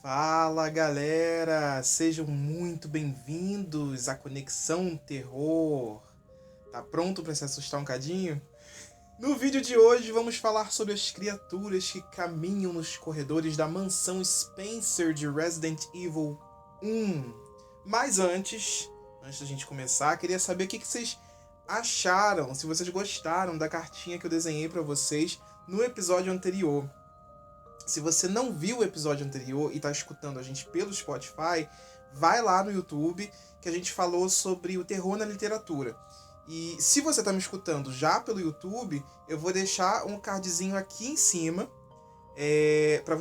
Fala galera, sejam muito bem-vindos à Conexão Terror. Tá pronto para se assustar um cadinho? No vídeo de hoje vamos falar sobre as criaturas que caminham nos corredores da mansão Spencer de Resident Evil 1. Mas antes da gente começar, queria saber o que vocês acharam, se vocês gostaram da cartinha que eu desenhei para vocês no episódio anterior. Se você não viu o episódio anterior e está escutando a gente pelo Spotify, vai lá no YouTube que a gente falou sobre o terror na literatura. E se você está me escutando já pelo YouTube, eu vou deixar um cardzinho aqui em cima para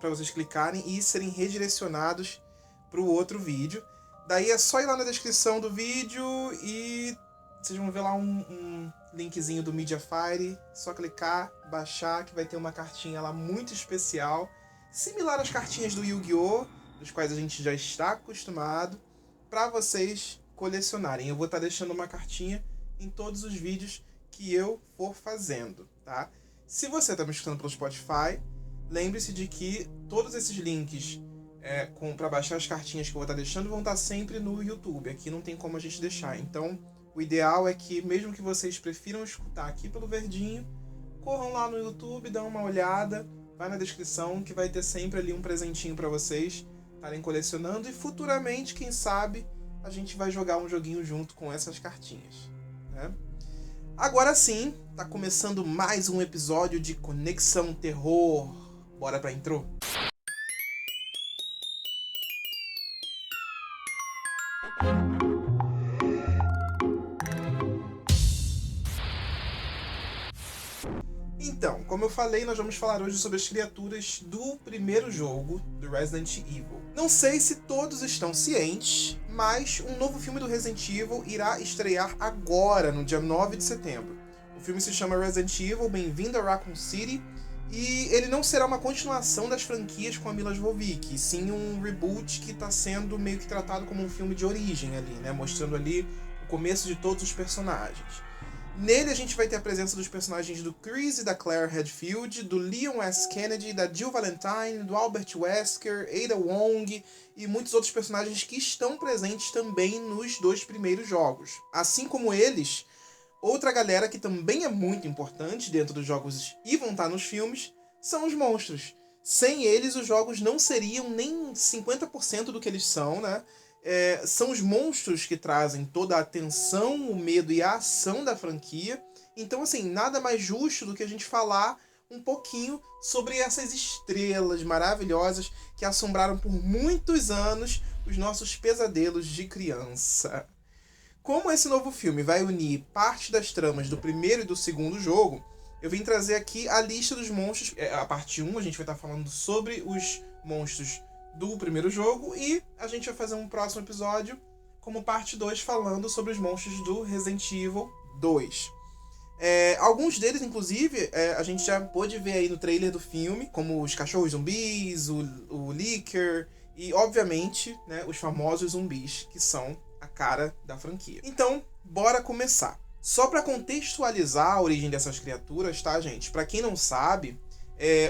vocês clicarem e serem redirecionados para o outro vídeo. Daí é só ir lá na descrição do vídeo e vocês vão ver lá um linkzinho do Mediafire, só clicar, baixar, que vai ter uma cartinha lá muito especial, similar às cartinhas do Yu-Gi-Oh!, dos quais a gente já está acostumado, para vocês colecionarem. Eu vou estar deixando uma cartinha em todos os vídeos que eu for fazendo, tá? Se você está me escutando pelo Spotify, lembre-se de que todos esses links para baixar as cartinhas que eu vou estar deixando vão estar sempre no YouTube. Aqui não tem como a gente deixar, então o ideal é que, mesmo que vocês prefiram escutar aqui pelo verdinho, corram lá no YouTube, dão uma olhada, vai na descrição que vai ter sempre ali um presentinho para vocês estarem colecionando e futuramente, quem sabe, a gente vai jogar um joguinho junto com essas cartinhas, né? Agora sim, tá começando mais um episódio de Conexão Terror. Bora pra intro? Então, como eu falei, nós vamos falar hoje sobre as criaturas do primeiro jogo do Resident Evil. Não sei se todos estão cientes, mas um novo filme do Resident Evil irá estrear agora, no dia 9 de setembro. O filme se chama Resident Evil, Bem-vindo a Raccoon City, e ele não será uma continuação das franquias com a Milla Jovovich, e sim um reboot que está sendo meio que tratado como um filme de origem ali, né? Mostrando ali o começo de todos os personagens. Nele a gente vai ter a presença dos personagens do Chris e da Claire Redfield, do Leon S. Kennedy, da Jill Valentine, do Albert Wesker, Ada Wong e muitos outros personagens que estão presentes também nos dois primeiros jogos. Assim como eles, outra galera que também é muito importante dentro dos jogos e vão estar nos filmes são os monstros. Sem eles os jogos não seriam nem 50% do que eles são, né? São os monstros que trazem toda a atenção, o medo e a ação da franquia. Então, assim, nada mais justo do que a gente falar um pouquinho sobre essas estrelas maravilhosas que assombraram por muitos anos os nossos pesadelos de criança. Como esse novo filme vai unir parte das tramas do primeiro e do segundo jogo, eu vim trazer aqui a lista dos monstros. A parte 1 a gente vai estar falando sobre os monstros do primeiro jogo e a gente vai fazer um próximo episódio como parte 2 falando sobre os monstros do Resident Evil 2. Alguns deles, inclusive, a gente já pôde ver aí no trailer do filme, como os cachorros zumbis, o Licker e, obviamente, né, os famosos zumbis, que são a cara da franquia. Então, bora começar. Só para contextualizar a origem dessas criaturas, tá, gente? Para quem não sabe,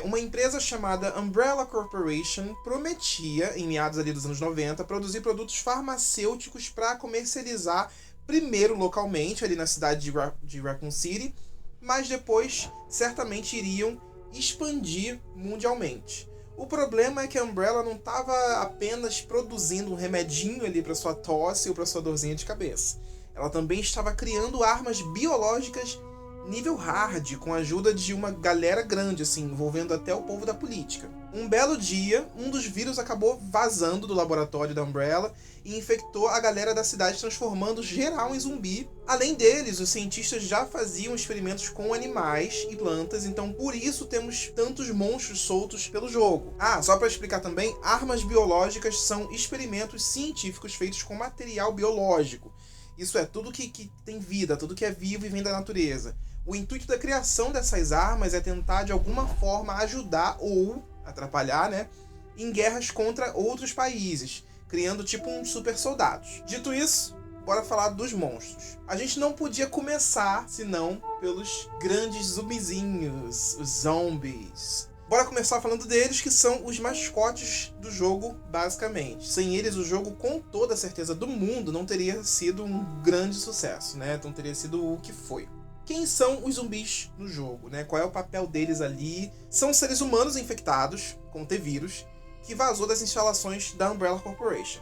uma empresa chamada Umbrella Corporation prometia, em meados ali dos anos 90, produzir produtos farmacêuticos para comercializar primeiro localmente, ali na cidade de Raccoon City, mas depois certamente iriam expandir mundialmente. O problema é que a Umbrella não estava apenas produzindo um remedinho ali para sua tosse ou para sua dorzinha de cabeça. Ela também estava criando armas biológicas nível hard, com a ajuda de uma galera grande, assim, envolvendo até o povo da política. Um belo dia, um dos vírus acabou vazando do laboratório da Umbrella e infectou a galera da cidade, transformando geral em zumbi. Além deles, os cientistas já faziam experimentos com animais e plantas, então por isso temos tantos monstros soltos pelo jogo. Só para explicar também, armas biológicas são experimentos científicos feitos com material biológico. Isso é, tudo que tem vida, tudo que é vivo e vem da natureza. O intuito da criação dessas armas é tentar, de alguma forma, ajudar ou atrapalhar, né, em guerras contra outros países, criando tipo uns super soldados. Dito isso, bora falar dos monstros. A gente não podia começar, senão, pelos grandes zumbizinhos, os zombies. Bora começar falando deles, que são os mascotes do jogo, basicamente. Sem eles, o jogo, com toda a certeza do mundo, não teria sido um grande sucesso, né? Não teria sido o que foi. Quem são os zumbis no jogo, né? Qual é o papel deles ali? São seres humanos infectados com T-vírus que vazou das instalações da Umbrella Corporation.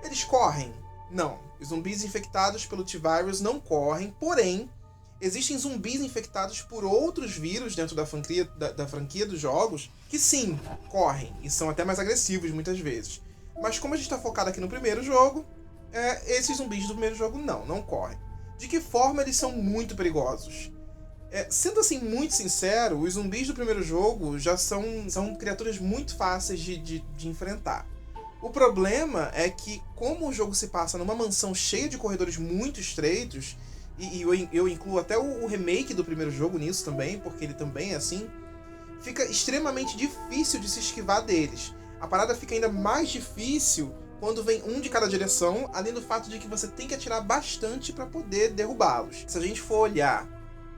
Eles correm? Não. Os zumbis infectados pelo T-Virus não correm, porém, existem zumbis infectados por outros vírus dentro da franquia dos jogos que sim, correm e são até mais agressivos muitas vezes. Mas como a gente está focado aqui no primeiro jogo, esses zumbis do primeiro jogo não correm. De que forma eles são muito perigosos? Sendo assim muito sincero, os zumbis do primeiro jogo já são criaturas muito fáceis de enfrentar. O problema é que, como o jogo se passa numa mansão cheia de corredores muito estreitos, e eu incluo até o remake do primeiro jogo nisso também, porque ele também é assim, fica extremamente difícil de se esquivar deles. A parada fica ainda mais difícil quando vem um de cada direção, além do fato de que você tem que atirar bastante para poder derrubá-los. Se a gente for olhar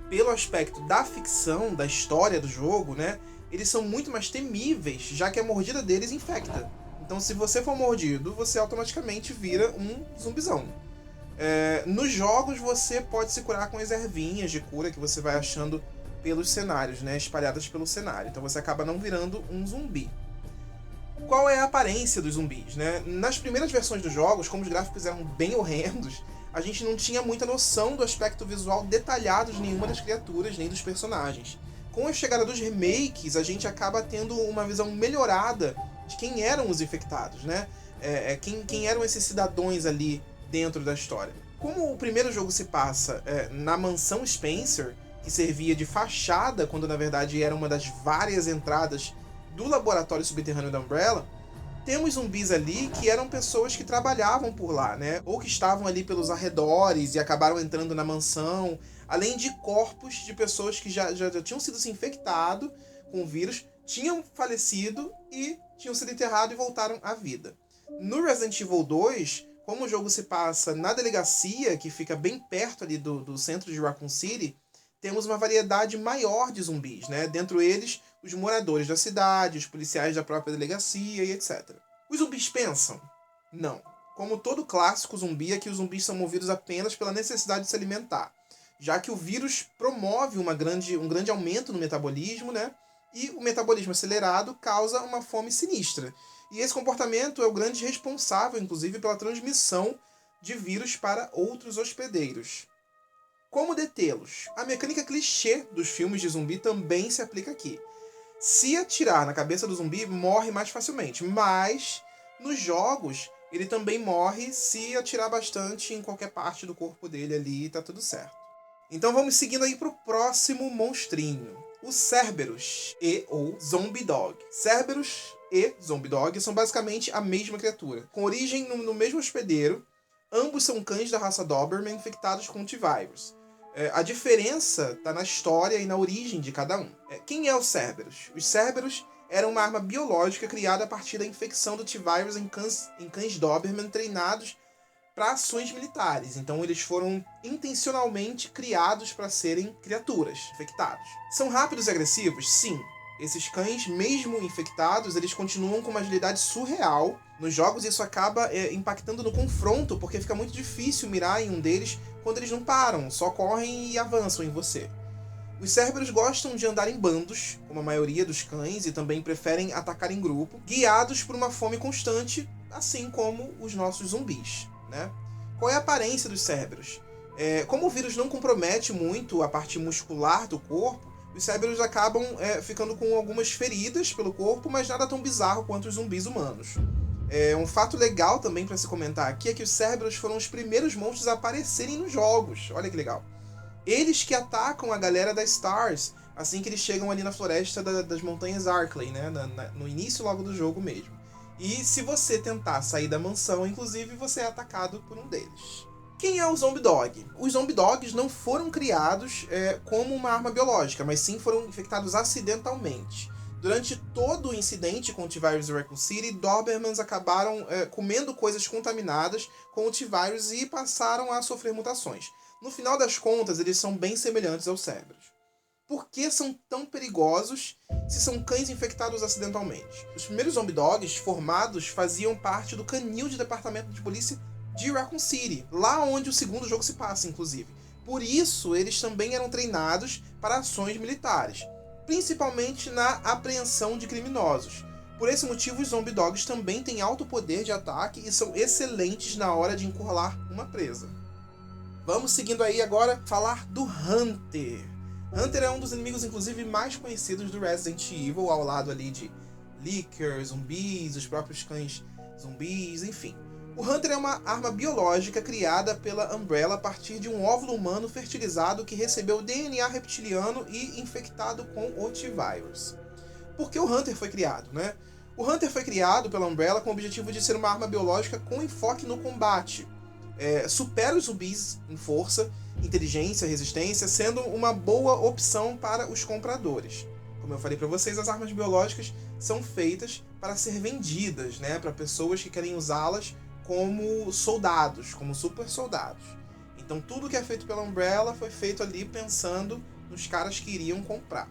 pelo aspecto da ficção, da história do jogo, né, eles são muito mais temíveis, já que a mordida deles infecta. Então, se você for mordido, você automaticamente vira um zumbizão. Nos jogos, você pode se curar com as ervinhas de cura que você vai achando pelos cenários, né, espalhadas pelo cenário. Então, você acaba não virando um zumbi. Qual é a aparência dos zumbis, né? Nas primeiras versões dos jogos, como os gráficos eram bem horrendos, a gente não tinha muita noção do aspecto visual detalhado de nenhuma das criaturas, nem dos personagens. Com a chegada dos remakes, a gente acaba tendo uma visão melhorada de quem eram os infectados, né? Quem eram esses cidadãos ali dentro da história. Como o primeiro jogo se passa na mansão Spencer, que servia de fachada, quando na verdade era uma das várias entradas do laboratório subterrâneo da Umbrella, temos zumbis ali que eram pessoas que trabalhavam por lá, né? Ou que estavam ali pelos arredores e acabaram entrando na mansão, além de corpos de pessoas que já tinham sido infectados com o vírus, tinham falecido e tinham sido enterrados e voltaram à vida. No Resident Evil 2, como o jogo se passa na delegacia, que fica bem perto ali do centro de Raccoon City, temos uma variedade maior de zumbis, né? Dentre eles, os moradores da cidade, os policiais da própria delegacia e etc. Os zumbis pensam? Não. Como todo clássico zumbi, aqui os zumbis são movidos apenas pela necessidade de se alimentar, já que o vírus promove um grande aumento no metabolismo, né? E o metabolismo acelerado causa uma fome sinistra. E esse comportamento é o grande responsável, inclusive, pela transmissão de vírus para outros hospedeiros. Como detê-los? A mecânica clichê dos filmes de zumbi também se aplica aqui. Se atirar na cabeça do zumbi, morre mais facilmente, mas nos jogos ele também morre se atirar bastante em qualquer parte do corpo dele ali e tá tudo certo. Então vamos seguindo aí pro próximo monstrinho, o Cerberus ou Zombie Dog. Cerberus e Zombie Dog são basicamente a mesma criatura, com origem no mesmo hospedeiro. Ambos são cães da raça Doberman infectados com o T-Virus. A diferença está na história e na origem de cada um. Quem é o Cerberus? Os Cerberus eram uma arma biológica criada a partir da infecção do T-Virus em cães Doberman treinados para ações militares. Então eles foram intencionalmente criados para serem criaturas infectados. São rápidos e agressivos? Sim. Esses cães, mesmo infectados, eles continuam com uma agilidade surreal. Nos jogos isso acaba impactando no confronto, porque fica muito difícil mirar em um deles quando eles não param, só correm e avançam em você. Os Cerberus gostam de andar em bandos, como a maioria dos cães, e também preferem atacar em grupo, guiados por uma fome constante, assim como os nossos zumbis, né? Qual é a aparência dos Cerberus? Como o vírus não compromete muito a parte muscular do corpo, os Cerberus acabam ficando com algumas feridas pelo corpo, mas nada tão bizarro quanto os zumbis humanos. Um fato legal também para se comentar aqui é que os Cerberus foram os primeiros monstros a aparecerem nos jogos. Olha que legal. Eles que atacam a galera da STARS assim que eles chegam ali na floresta das montanhas Arklay, né? No início logo do jogo mesmo. E se você tentar sair da mansão, inclusive, você é atacado por um deles. Quem é o Zombie Dog? Os Zombie Dogs não foram criados como uma arma biológica, mas sim foram infectados acidentalmente. Durante todo o incidente com o T-Virus e Raccoon City, Dobermans acabaram comendo coisas contaminadas com o T-Virus e passaram a sofrer mutações. No final das contas, eles são bem semelhantes aos Cerberus. Por que são tão perigosos se são cães infectados acidentalmente? Os primeiros Zombie Dogs formados faziam parte do canil de departamento de polícia de Raccoon City, lá onde o segundo jogo se passa, inclusive. Por isso, eles também eram treinados para ações militares, principalmente na apreensão de criminosos. Por esse motivo, os Zombie Dogs também têm alto poder de ataque e são excelentes na hora de encurralar uma presa. Vamos seguindo aí agora falar do Hunter. Hunter é um dos inimigos, inclusive, mais conhecidos do Resident Evil, ao lado ali de Licker, zumbis, os próprios cães zumbis, enfim. O Hunter é uma arma biológica criada pela Umbrella a partir de um óvulo humano fertilizado que recebeu DNA reptiliano e infectado com o T-Virus. Por que o Hunter foi criado, né? O Hunter foi criado pela Umbrella com o objetivo de ser uma arma biológica com enfoque no combate. Supera os zumbis em força, inteligência, resistência, sendo uma boa opção para os compradores. Como eu falei para vocês, as armas biológicas são feitas para ser vendidas, né, para pessoas que querem usá-las como soldados, como super soldados. Então tudo que é feito pela Umbrella foi feito ali pensando nos caras que iriam comprar.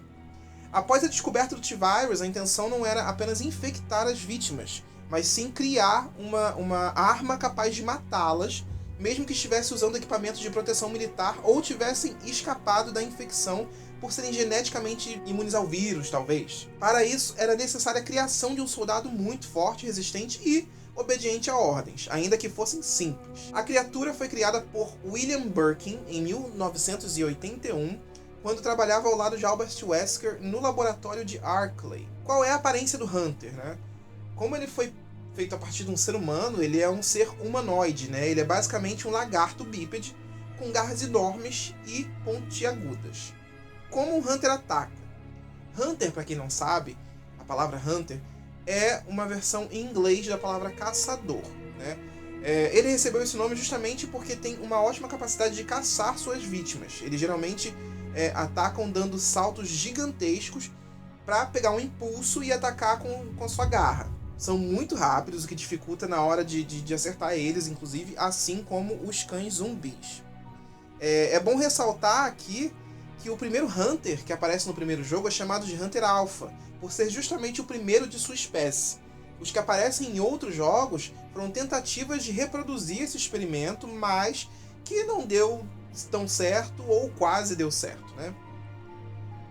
Após a descoberta do T-Virus, a intenção não era apenas infectar as vítimas, mas sim criar uma arma capaz de matá-las, mesmo que estivesse usando equipamentos de proteção militar ou tivessem escapado da infecção por serem geneticamente imunes ao vírus, talvez. Para isso, era necessária a criação de um soldado muito forte, resistente e obediente a ordens, ainda que fossem simples. A criatura foi criada por William Birkin em 1981, quando trabalhava ao lado de Albert Wesker no laboratório de Arklay. Qual é a aparência do Hunter, né? Como ele foi feito a partir de um ser humano, ele é um ser humanoide, né? Ele é basicamente um lagarto bípede com garras enormes e pontiagudas. Como um Hunter ataca? Hunter, para quem não sabe, a palavra Hunter é uma versão em inglês da palavra caçador, né? Ele recebeu esse nome justamente porque tem uma ótima capacidade de caçar suas vítimas. Eles geralmente atacam dando saltos gigantescos para pegar um impulso e atacar com sua garra. São muito rápidos, o que dificulta na hora de acertar eles, inclusive, assim como os cães zumbis. É bom ressaltar aqui que o primeiro Hunter que aparece no primeiro jogo é chamado de Hunter Alpha, por ser justamente o primeiro de sua espécie. Os que aparecem em outros jogos foram tentativas de reproduzir esse experimento, mas que não deu tão certo ou quase deu certo, né?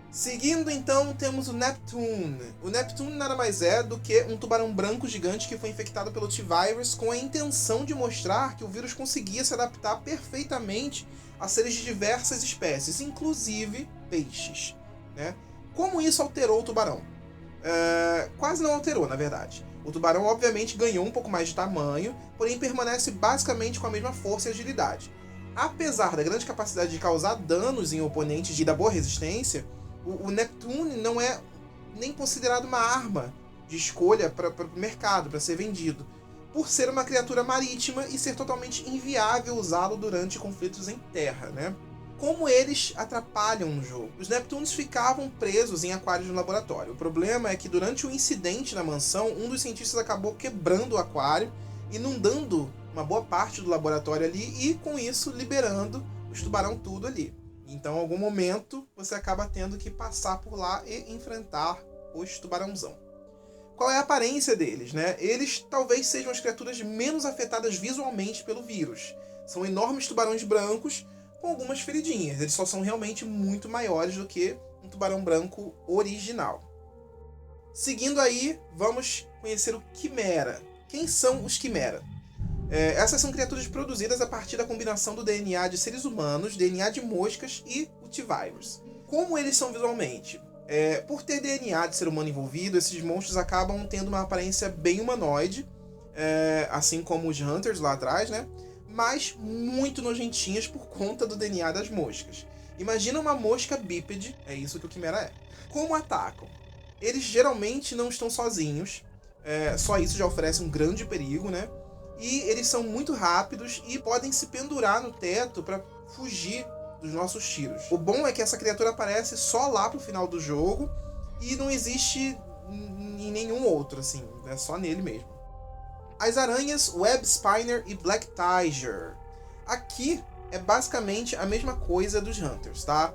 Seguindo, então, temos o Neptune. O Neptune nada mais é do que um tubarão branco gigante que foi infectado pelo T-Virus com a intenção de mostrar que o vírus conseguia se adaptar perfeitamente a seres de diversas espécies, inclusive peixes, né? Como isso alterou o tubarão? Quase não alterou, na verdade. O tubarão, obviamente, ganhou um pouco mais de tamanho, porém permanece basicamente com a mesma força e agilidade. Apesar da grande capacidade de causar danos em oponentes e da boa resistência, o Neptune não é nem considerado uma arma de escolha para o mercado, para ser vendido, por ser uma criatura marítima e ser totalmente inviável usá-lo durante conflitos em terra, né? Como eles atrapalham no jogo? Os Neptunes ficavam presos em aquários no laboratório. O problema é que durante o incidente na mansão, um dos cientistas acabou quebrando o aquário, inundando uma boa parte do laboratório ali e, com isso, liberando os tubarão tudo ali. Então, em algum momento, você acaba tendo que passar por lá e enfrentar os tubarãozão. Qual é a aparência deles, né? Eles talvez sejam as criaturas menos afetadas visualmente pelo vírus. São enormes tubarões brancos com algumas feridinhas. Eles só são realmente muito maiores do que um tubarão branco original. Seguindo aí, vamos conhecer o Quimera. Quem são os Quimera? Essas são criaturas produzidas a partir da combinação do DNA de seres humanos, DNA de moscas e o T-Virus. Como eles são visualmente? Por ter DNA de ser humano envolvido, esses monstros acabam tendo uma aparência bem humanoide, assim como os Hunters lá atrás, né? Mas muito nojentinhas por conta do DNA das moscas. Imagina uma mosca bípede, é isso que o Quimera é. Como atacam? Eles geralmente não estão sozinhos, só isso já oferece um grande perigo, né? E eles são muito rápidos e podem se pendurar no teto para fugir dos nossos tiros. O bom é que essa criatura aparece só lá pro final do jogo e não existe em nenhum outro, assim, é só nele mesmo. As aranhas Web Spinner e Black Tiger. Aqui é basicamente a mesma coisa dos Hunters, tá?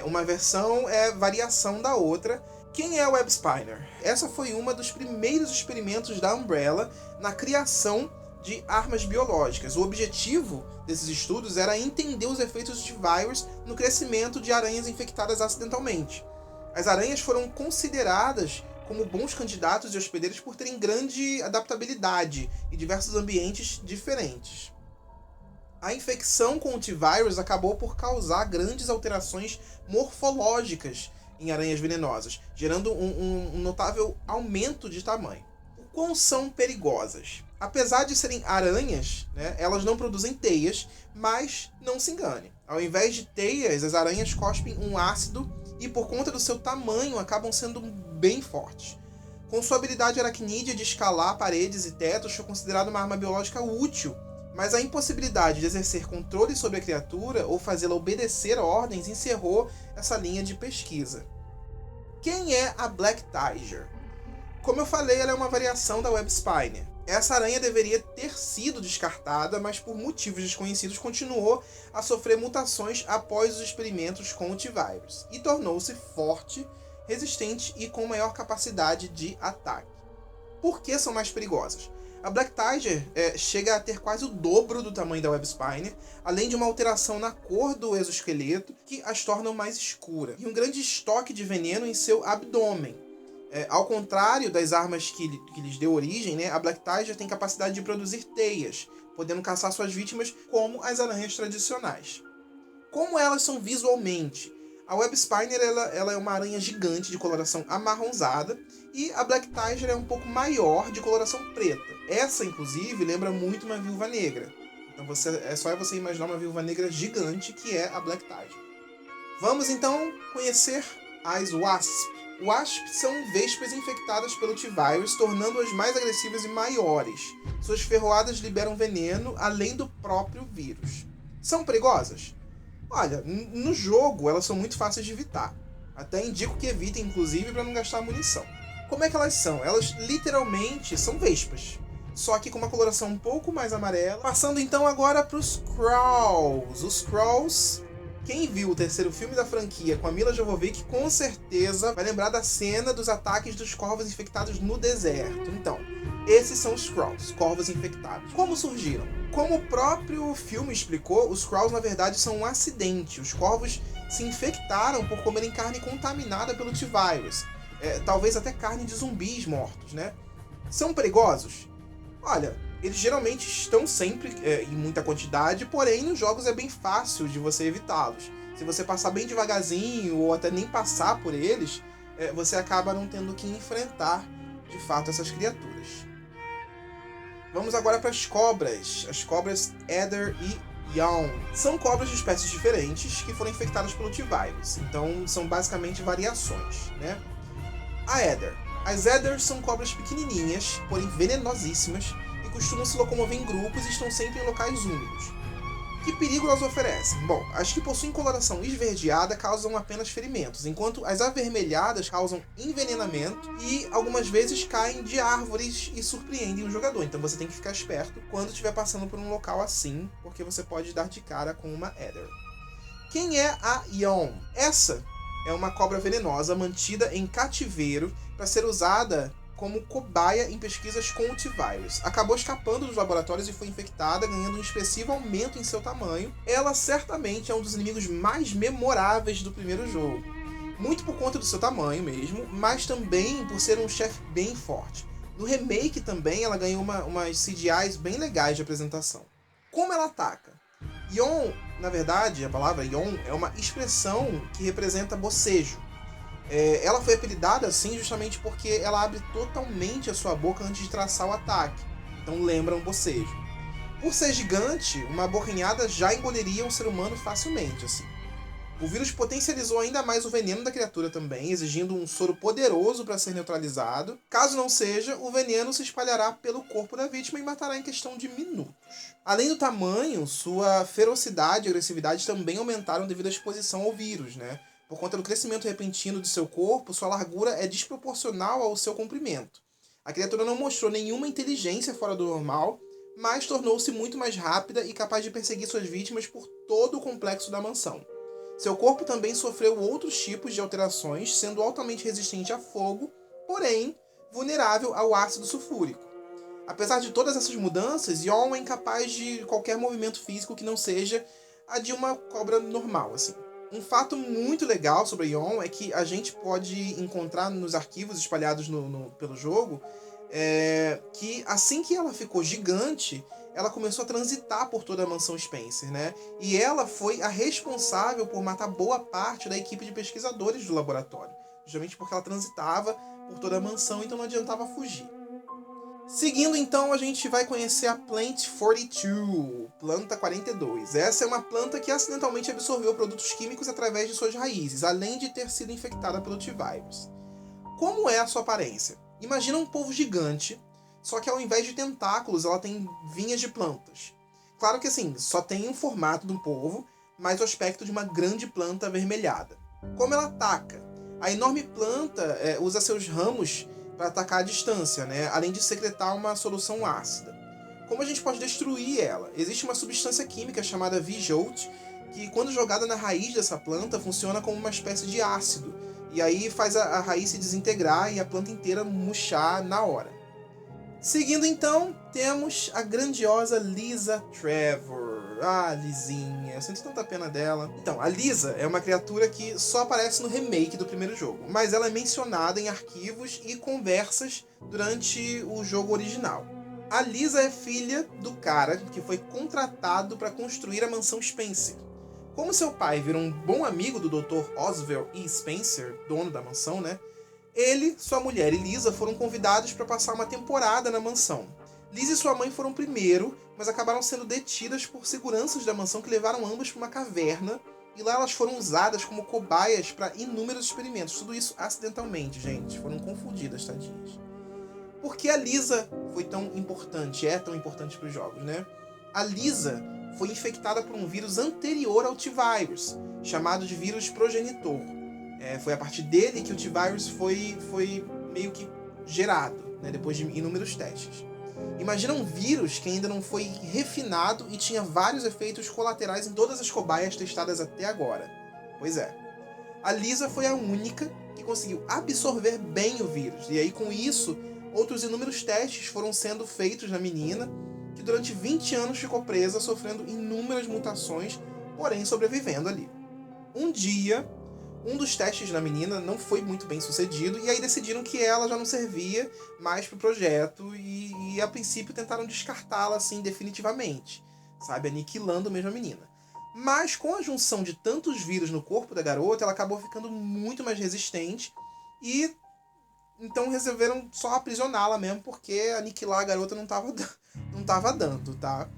Uma versão é variação da outra. Quem é o Web Spinner? Essa foi uma dos primeiros experimentos da Umbrella na criação de armas biológicas. O objetivo desses estudos era entender os efeitos de vírus no crescimento de aranhas infectadas acidentalmente. As aranhas foram consideradas como bons candidatos de hospedeiros por terem grande adaptabilidade em diversos ambientes diferentes. A infecção com o T-Virus acabou por causar grandes alterações morfológicas em aranhas venenosas, gerando um notável aumento de tamanho. O quão são perigosas? Apesar de serem aranhas, né, elas não produzem teias, mas não se engane. Ao invés de teias, as aranhas cospem um ácido e, por conta do seu tamanho, acabam sendo bem fortes. Com sua habilidade aracnídea de escalar paredes e tetos, foi considerada uma arma biológica útil, mas a impossibilidade de exercer controle sobre a criatura ou fazê-la obedecer ordens encerrou essa linha de pesquisa. Quem é a Black Tiger? Como eu falei, ela é uma variação da Web Spinner. Essa aranha deveria ter sido descartada, mas por motivos desconhecidos continuou a sofrer mutações após os experimentos com o T-Virus e tornou-se forte, resistente e com maior capacidade de ataque. Por que são mais perigosas? A Black Tiger chega a ter quase o dobro do tamanho da Web Spinner, além de uma alteração na cor do exoesqueleto que as tornam mais escuras, e um grande estoque de veneno em seu abdômen. Ao contrário das armas que lhes deu origem, né, a Black Tiger tem capacidade de produzir teias, podendo caçar suas vítimas como as aranhas tradicionais. Como elas são visualmente? A Web Spinner ela é uma aranha gigante de coloração amarronzada e a Black Tiger é um pouco maior, de coloração preta. Essa, inclusive, lembra muito uma viúva negra. Então é só você imaginar uma viúva negra gigante que é a Black Tiger. Vamos então conhecer as Wasp. Wasps são vespas infectadas pelo T-Virus, tornando-as mais agressivas e maiores. Suas ferroadas liberam veneno, além do próprio vírus. São perigosas? Olha, no jogo elas são muito fáceis de evitar. Até indico que evitem, inclusive, para não gastar munição. Como é que elas são? Elas literalmente são vespas, só que com uma coloração um pouco mais amarela. Passando então agora para os Skrulls. Os Skrulls, quem viu o terceiro filme da franquia com a Milla Jovovich, com certeza vai lembrar da cena dos ataques dos corvos infectados no deserto. Então, esses são os Skrulls, corvos infectados. Como surgiram? Como o próprio filme explicou, os Skrulls na verdade são um acidente. Os corvos se infectaram por comerem carne contaminada pelo T-Virus. Talvez até carne de zumbis mortos, né? São perigosos? Olha, eles geralmente estão sempre em muita quantidade, porém nos jogos é bem fácil de você evitá-los. Se você passar bem devagarzinho ou até nem passar por eles, você acaba não tendo que enfrentar de fato essas criaturas. Vamos agora para as cobras Adder e Yawn. São cobras de espécies diferentes que foram infectadas pelo T-Virus, então são basicamente variações, né? A Adder. As Adders são cobras pequenininhas, porém venenosíssimas, e costumam se locomover em grupos e estão sempre em locais úmidos. Que perigo elas oferecem? Bom, as que possuem coloração esverdeada causam apenas ferimentos, enquanto as avermelhadas causam envenenamento e algumas vezes caem de árvores e surpreendem o jogador. Então você tem que ficar esperto quando estiver passando por um local assim, porque você pode dar de cara com uma Adder. Quem é a Yawn? Essa é uma cobra venenosa mantida em cativeiro para ser usada como cobaia em pesquisas com o T-Virus. Acabou escapando dos laboratórios e foi infectada, ganhando um expressivo aumento em seu tamanho. Ela certamente é um dos inimigos mais memoráveis do primeiro jogo. Muito por conta do seu tamanho mesmo, mas também por ser um chefe bem forte. No remake também ela ganhou umas CGIs bem legais de apresentação. Como ela ataca? Yawn, na verdade, a palavra Yawn é uma expressão que representa bocejo. Ela foi apelidada assim justamente porque ela abre totalmente a sua boca antes de traçar o ataque. Então lembra um bocejo. Por ser gigante, uma bocanhada já engoliria um ser humano facilmente, assim. O vírus potencializou ainda mais o veneno da criatura também, exigindo um soro poderoso para ser neutralizado. Caso não seja, o veneno se espalhará pelo corpo da vítima e matará em questão de minutos. Além do tamanho, sua ferocidade e agressividade também aumentaram devido à exposição ao vírus, né? Por conta do crescimento repentino de seu corpo, sua largura é desproporcional ao seu comprimento. A criatura não mostrou nenhuma inteligência fora do normal, mas tornou-se muito mais rápida e capaz de perseguir suas vítimas por todo o complexo da mansão. Seu corpo também sofreu outros tipos de alterações, sendo altamente resistente a fogo, porém vulnerável ao ácido sulfúrico. Apesar de todas essas mudanças, Yawn é incapaz de qualquer movimento físico que não seja a de uma cobra normal, assim. Um fato muito legal sobre Yawn é que a gente pode encontrar nos arquivos espalhados pelo jogo que assim que ela ficou gigante, ela começou a transitar por toda a mansão Spencer, né? E ela foi a responsável por matar boa parte da equipe de pesquisadores do laboratório. Justamente porque ela transitava por toda a mansão, então não adiantava fugir. Seguindo, então, a gente vai conhecer a Plant 42, planta 42. Essa é uma planta que acidentalmente absorveu produtos químicos através de suas raízes, além de ter sido infectada pelo T-Virus. Como é a sua aparência? Imagina um polvo gigante, só que ao invés de tentáculos, ela tem vinhas de plantas. Claro que assim, só tem o formato de um polvo, mas o aspecto de uma grande planta avermelhada. Como ela ataca? A enorme planta usa seus ramos para atacar à distância, né? Além de secretar uma solução ácida. Como a gente pode destruir ela? Existe uma substância química chamada V-Jolt, que quando jogada na raiz dessa planta funciona como uma espécie de ácido, e aí faz a raiz se desintegrar e a planta inteira murchar na hora. Seguindo então, temos a grandiosa Lisa Trevor. Ah, Lisinha, eu sinto tanta pena dela. Então, a Lisa é uma criatura que só aparece no remake do primeiro jogo, mas ela é mencionada em arquivos e conversas durante o jogo original. A Lisa é filha do cara que foi contratado para construir a mansão Spencer. Como seu pai virou um bom amigo do Dr. Oswald E. Spencer, dono da mansão, né? Ele, sua mulher e Lisa foram convidados para passar uma temporada na mansão. Lisa e sua mãe foram primeiro, mas acabaram sendo detidas por seguranças da mansão que levaram ambas para uma caverna, e lá elas foram usadas como cobaias para inúmeros experimentos. Tudo isso acidentalmente, gente. Foram confundidas, tadinhas. Por que a Lisa foi tão importante, é tão importante para os jogos, né? A Lisa foi infectada por um vírus anterior ao T-Virus, chamado de vírus progenitor. Foi a partir dele que o T-Virus foi meio que gerado, né, depois de inúmeros testes. Imagina um vírus que ainda não foi refinado e tinha vários efeitos colaterais em todas as cobaias testadas até agora. Pois é. A Lisa foi a única que conseguiu absorver bem o vírus. E aí, com isso, outros inúmeros testes foram sendo feitos na menina, que durante 20 anos ficou presa, sofrendo inúmeras mutações, porém sobrevivendo ali. Um dia, um dos testes na menina não foi muito bem sucedido, e aí decidiram que ela já não servia mais pro projeto, e a princípio tentaram descartá-la assim definitivamente, sabe, aniquilando mesmo a menina. Mas com a junção de tantos vírus no corpo da garota, ela acabou ficando muito mais resistente, e então resolveram só aprisioná-la mesmo, porque aniquilar a garota não tava dando, tá?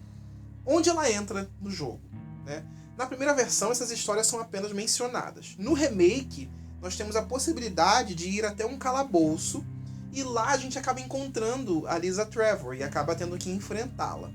Onde ela entra no jogo, né? Na primeira versão, essas histórias são apenas mencionadas. No remake, nós temos a possibilidade de ir até um calabouço, e lá a gente acaba encontrando a Lisa Trevor e acaba tendo que enfrentá-la.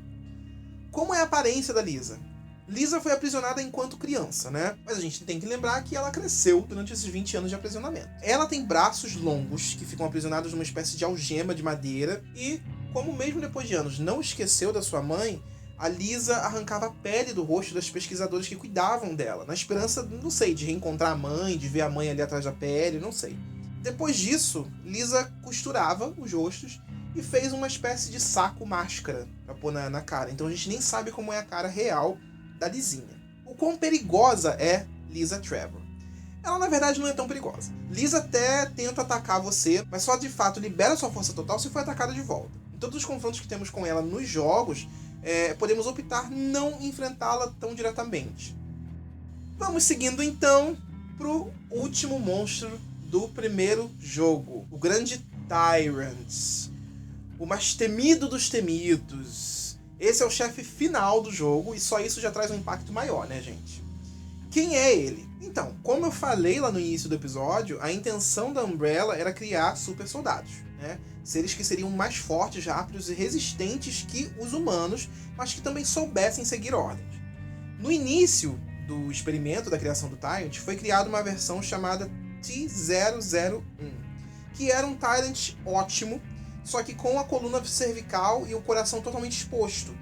Como é a aparência da Lisa? Lisa foi aprisionada enquanto criança, né? Mas a gente tem que lembrar que ela cresceu durante esses 20 anos de aprisionamento. Ela tem braços longos, que ficam aprisionados numa espécie de algema de madeira, e, como mesmo depois de anos não esqueceu da sua mãe, a Lisa arrancava a pele do rosto das pesquisadoras que cuidavam dela, na esperança, não sei, de reencontrar a mãe, de ver a mãe ali atrás da pele, não sei. Depois disso, Lisa costurava os rostos e fez uma espécie de saco-máscara pra pôr na cara. Então a gente nem sabe como é a cara real da Lisinha. O quão perigosa é Lisa Trevor? Ela, na verdade, não é tão perigosa. Lisa até tenta atacar você, mas só de fato libera sua força total se for atacada de volta. Em todos os confrontos que temos com ela nos jogos, podemos optar não enfrentá-la tão diretamente. Vamos seguindo então pro último monstro do primeiro jogo, o grande Tyrant, o mais temido dos temidos. Esse é o chefe final do jogo e só isso já traz um impacto maior, né, gente? Quem é ele? Então, como eu falei lá no início do episódio, a intenção da Umbrella era criar super soldados, né? Seres que seriam mais fortes, rápidos e resistentes que os humanos, mas que também soubessem seguir ordens. No início do experimento da criação do Tyrant, foi criada uma versão chamada T-001, que era um Tyrant ótimo, só que com a coluna cervical e o coração totalmente exposto.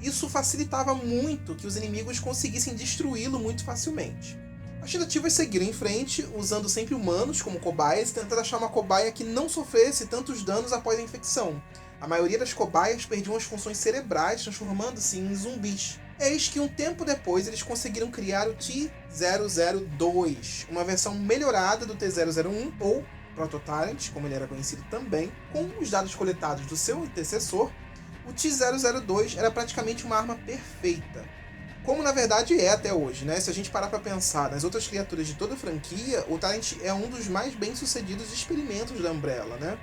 Isso facilitava muito que os inimigos conseguissem destruí-lo muito facilmente. As tentativas seguiram em frente, usando sempre humanos como cobaias, tentando achar uma cobaia que não sofresse tantos danos após a infecção. A maioria das cobaias perdiam as funções cerebrais, transformando-se em zumbis. Eis que um tempo depois eles conseguiram criar o T-002, uma versão melhorada do T-001, ou Proto-Tyrant, como ele era conhecido também. Com os dados coletados do seu antecessor, o T-002 era praticamente uma arma perfeita. Como na verdade é até hoje, né? Se a gente parar pra pensar nas outras criaturas de toda a franquia, o Tyrant é um dos mais bem-sucedidos experimentos da Umbrella, né?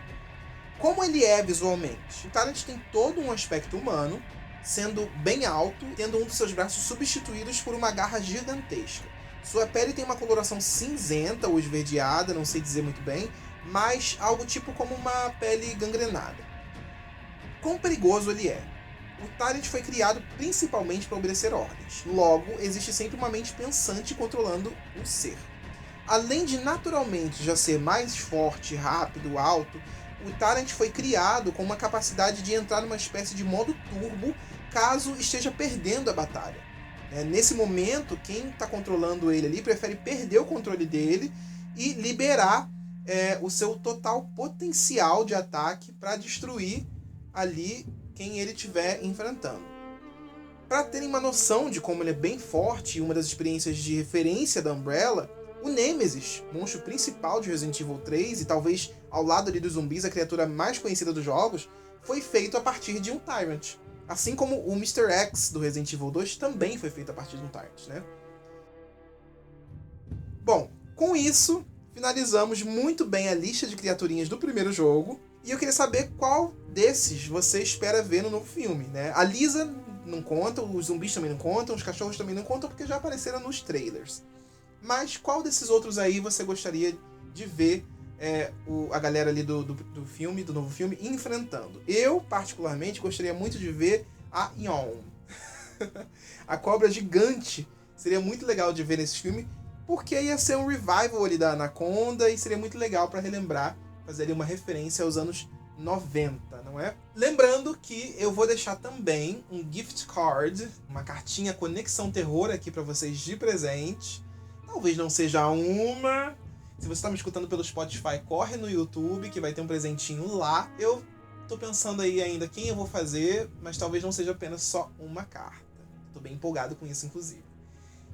Como ele é visualmente? O Tyrant tem todo um aspecto humano, sendo bem alto, tendo um dos seus braços substituídos por uma garra gigantesca. Sua pele tem uma coloração cinzenta ou esverdeada, não sei dizer muito bem, mas algo tipo como uma pele gangrenada. Quão perigoso ele é? O Tyrant foi criado principalmente para obedecer ordens. Logo, existe sempre uma mente pensante controlando o ser. Além de naturalmente já ser mais forte, rápido, alto, o Tyrant foi criado com uma capacidade de entrar numa espécie de modo turbo caso esteja perdendo a batalha. Nesse momento, quem está controlando ele ali prefere perder o controle dele e liberar o seu total potencial de ataque para destruir ali quem ele estiver enfrentando. Para terem uma noção de como ele é bem forte e uma das experiências de referência da Umbrella, o Nemesis, monstro principal de Resident Evil 3 e talvez ao lado ali dos zumbis a criatura mais conhecida dos jogos, foi feito a partir de um Tyrant. Assim como o Mr. X do Resident Evil 2 também foi feito a partir de um Tyrant, né? Bom, com isso, finalizamos muito bem a lista de criaturinhas do primeiro jogo. E eu queria saber qual desses você espera ver no novo filme, né? A Lisa não conta, os zumbis também não contam, os cachorros também não contam porque já apareceram nos trailers. Mas qual desses outros aí você gostaria de ver a galera ali do filme, do novo filme, enfrentando? Eu, particularmente, gostaria muito de ver a Yon. A cobra gigante seria muito legal de ver nesse filme, porque ia ser um revival ali da Anaconda e seria muito legal para relembrar, fazer ali uma referência aos anos 90, não é? Lembrando que eu vou deixar também um gift card, uma cartinha Conexão Terror aqui para vocês de presente. Talvez não seja uma. Se você tá me escutando pelo Spotify, corre no YouTube que vai ter um presentinho lá. Eu tô pensando aí ainda quem eu vou fazer, mas talvez não seja apenas só uma carta. Tô bem empolgado com isso, inclusive.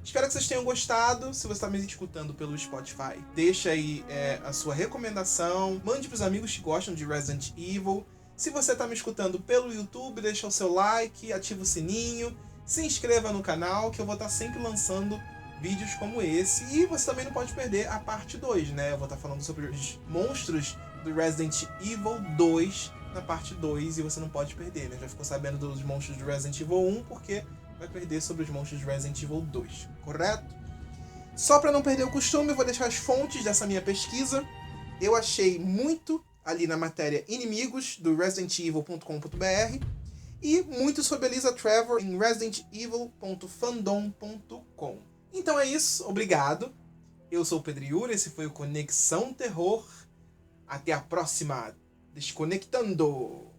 Espero que vocês tenham gostado. Se você está me escutando pelo Spotify, deixa aí a sua recomendação. Mande pros amigos que gostam de Resident Evil. Se você está me escutando pelo YouTube, deixa o seu like, ativa o sininho, se inscreva no canal que eu vou estar sempre lançando vídeos como esse. E você também não pode perder a parte 2, né? Eu vou estar falando sobre os monstros do Resident Evil 2 na parte 2 e você não pode perder, né? Já ficou sabendo dos monstros do Resident Evil 1 porque vai perder sobre os monstros de Resident Evil 2, correto? Só para não perder o costume, eu vou deixar as fontes dessa minha pesquisa. Eu achei muito ali na matéria Inimigos, do residentevil.com.br, e muito sobre a Lisa Trevor em residentevil.fandom.com. Então é isso, obrigado. Eu sou o Pedro Yuri, esse foi o Conexão Terror. Até a próxima. Desconectando!